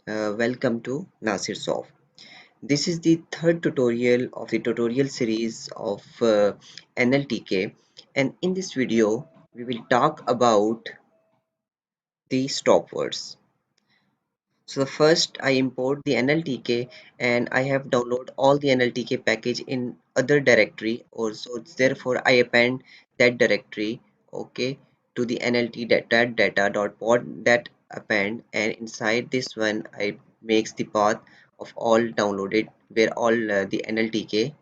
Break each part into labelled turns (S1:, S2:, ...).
S1: Welcome to Nasir Soft. This is the third tutorial of the tutorial series of NLTK, and in this video we will talk about the stop words. So the first I import the NLTK and I have download all the NLTK package in other directory also, therefore I append that directory, okay, to the NLT data.pod that append, and inside this one I makes the path of all downloaded where all the NLTK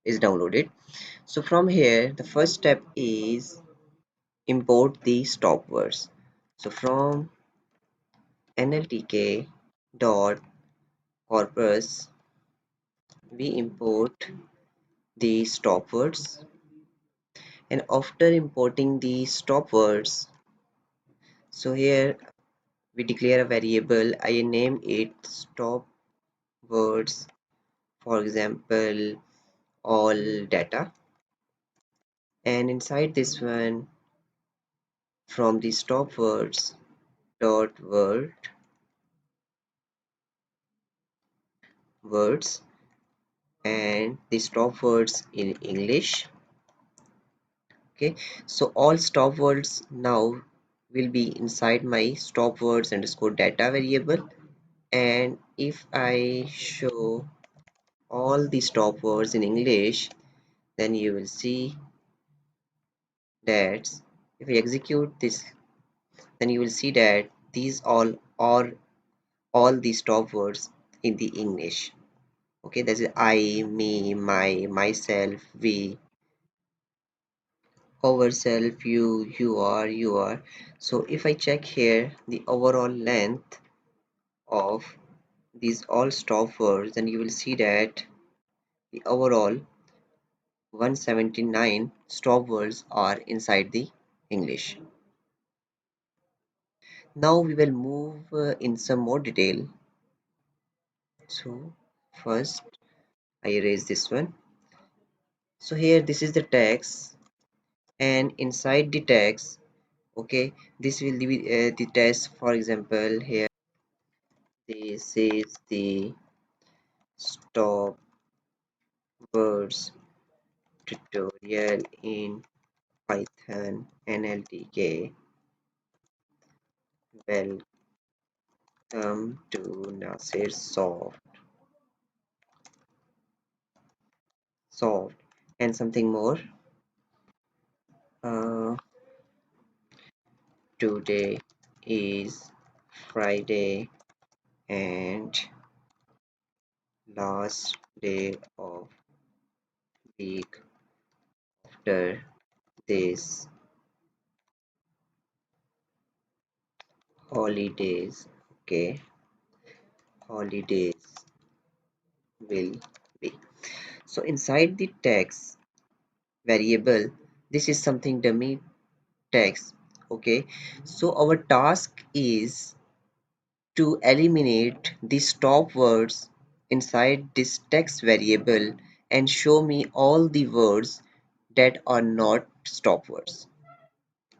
S1: is downloaded. So from here the first step is import the stop words. So from NLTK dot corpus we import the stop words, and after importing the stop words, so here we declare a variable. I name it stop words, for example all data, and inside this one from the stop words dot words and the stop words in English. Okay, so all stop words now will be inside my stop words underscore data variable, and if I show all the stop words in English, then you will see that if I execute this, then you will see that these all are all the stop words in the English. Okay, that is I, me, my, myself, we, ourself, you are. So if I check here the overall length of these all stop words, then you will see that the overall 179 stop words are inside the English. Now we will move in some more detail. So first I erase this one. So here this is the text, and inside the text, okay, this will be the text. For example, here this is the stop words tutorial in Python NLTK. Welcome to Nasir Soft, and something more. Uh, Today is Friday and last day of week after this holidays. Okay, holidays will be. So inside the text variable, this is something dummy text. Okay, so our task is to eliminate the stop words inside this text variable and show me all the words that are not stop words.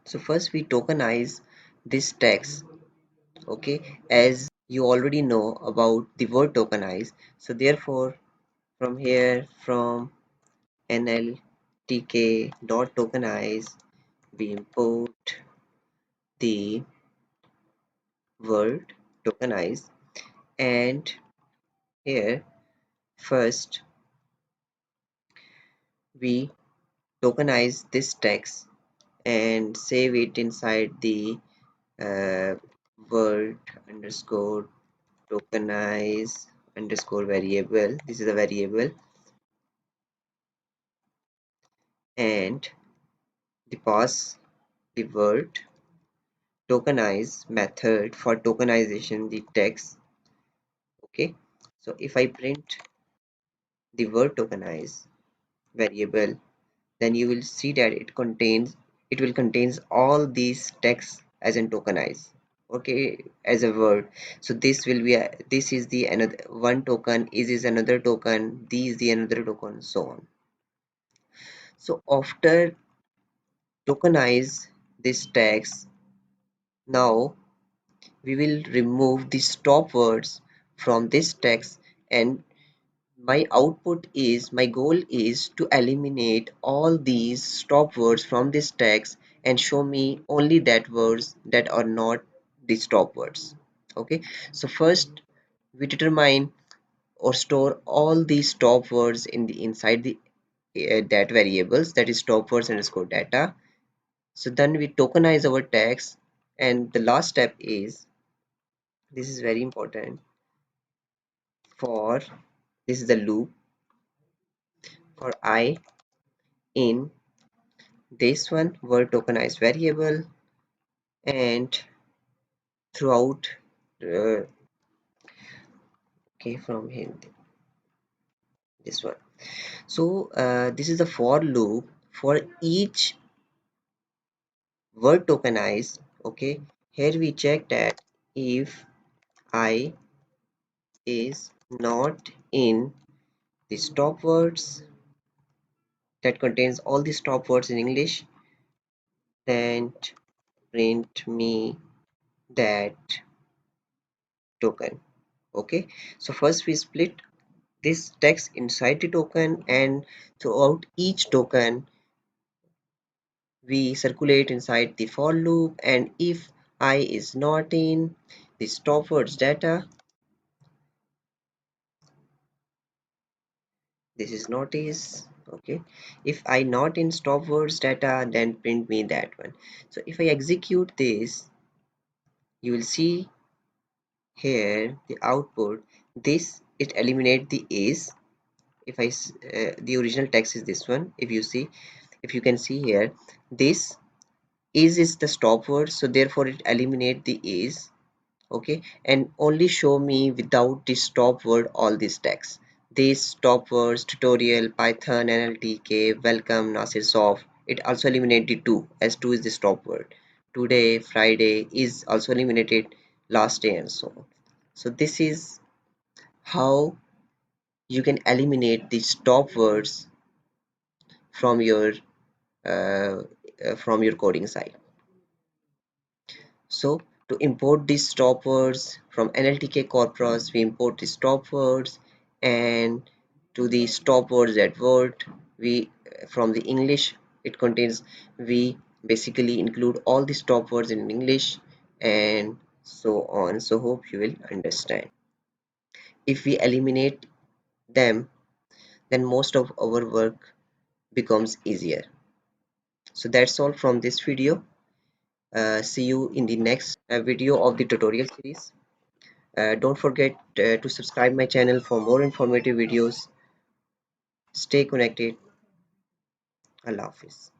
S1: So first we tokenize this text, okay, as you already know about the word tokenize. So therefore from here, from NLTK dot tokenize, we import the word tokenize, and here first we tokenize this text and save it inside the uh, word underscore tokenize underscore variable. This is a variable, and the pass the word tokenize method for tokenization the text. Okay, so if I print the word tokenize variable, then you will see that it will contains all these text as in tokenize, okay, as a word. So this will be this is the another one token, is another token, these the another token, so on. So after tokenize this text, now we will remove the stop words from this text, and my goal is to eliminate all these stop words from this text and show me only that words that are not the stop words. Okay, so first we determine or store all these stop words in the inside the that variables, that is stop words underscore data. So then we tokenize our text, and the last step is, this is very important, for this is the loop for I in this one word tokenized variable and throughout uh, okay from here this one. So this is the for loop for each word tokenized. Okay, here we check that if I is not in the stop words that contains all the stop words in English, then print me that token. Okay, so first we split this text inside the token, and throughout each token we circulate inside the for loop, and if I is not in the stop words data, this is not is okay, if I not in stop words data, then print me that one. So if I execute this, you will see here the output, this it eliminate the is. If the original text is this one, if you see, if you can see here, this is the stop word, so therefore it eliminate the is. Okay, and only show me without the stop word all these text. These stop words tutorial Python NLTK welcome Nasir soft, it also eliminate the two, as two is the stop word. Today Friday is also eliminated, last day and so on. So this is how you can eliminate the stop words from your coding side. So to import these stop words from NLTK corpus, we import the stop words, and to the stop words that word, we from the English it contains, we basically include all the stop words in English and so on. So hope you will understand. If we eliminate them, then most of our work becomes easier. So that's all from this video. See you in the next video of the tutorial series. Don't forget to subscribe my channel for more informative videos. Stay connected. Allah Hafiz.